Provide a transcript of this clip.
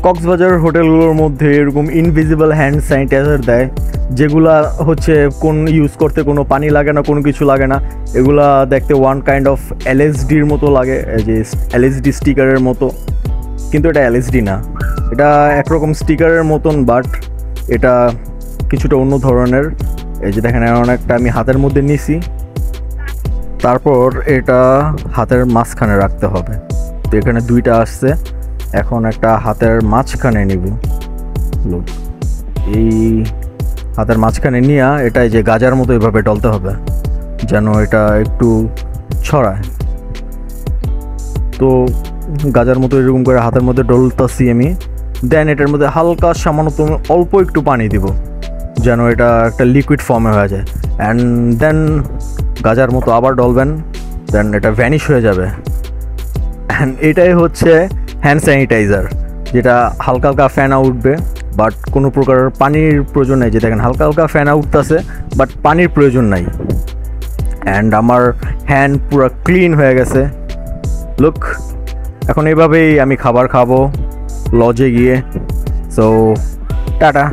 কক্সবাজার হোটেলগুলোর মধ্যে এরকম invisible hand sanitiser দেয়, যেগুলা হচ্ছে কোন ইউজ করতে কোনো পানি লাগে না, কোনো কিছু লাগে না। এগুলা দেখতে ওয়ান কাইন্ড অফ এলএসডির মতো লাগে, এই যে এলএসডি স্টিকারের মতো, কিন্তু এটা এলএসডি না, এটা একরকম স্টিকারের মতন, বাট এটা কিছুটা অন্য ধরনের। এই যে দেখেন অনেকটা আমি হাতের মধ্যে নিছি, তারপর এটা হাতের মাঝখানে রাখতে হবে। তো এখানে দুইটা আসছে, এখন একটা হাতের মাঝখানে নিব। লোক এই হাতের মাঝখানে নিয়ে এটা এই যে গাজার মতো এভাবে ডলতে হবে যেন এটা একটু ছড়ায়। তো গাজার মতো এরকম করে হাতের মধ্যে ডলতাছি আমি। দেন এটার মধ্যে হালকা সামান্য অল্প একটু পানি দিব যেন এটা একটা লিকুইড ফর্মে হয়ে যায়। অ্যান্ড দেন গাজার মতো আবার ডলবেন, দেন এটা ভ্যানিশ হয়ে যাবে। অ্যান্ড এটাই হচ্ছে হ্যান্ড স্যানিটাইজার, যেটা হালকা হালকা ফ্যান উঠবে, বাট কোনো প্রকার পানির প্রয়োজন নেই। যে দেখেন হালকা হালকা ফ্যান উঠতেছে, বাট পানির প্রয়োজন নাই। অ্যান্ড আমার হ্যান্ড পুরো ক্লিন হয়ে গেছে। লুক, এখন এইভাবেই আমি খাবার খাবো লজে গিয়ে। So tata.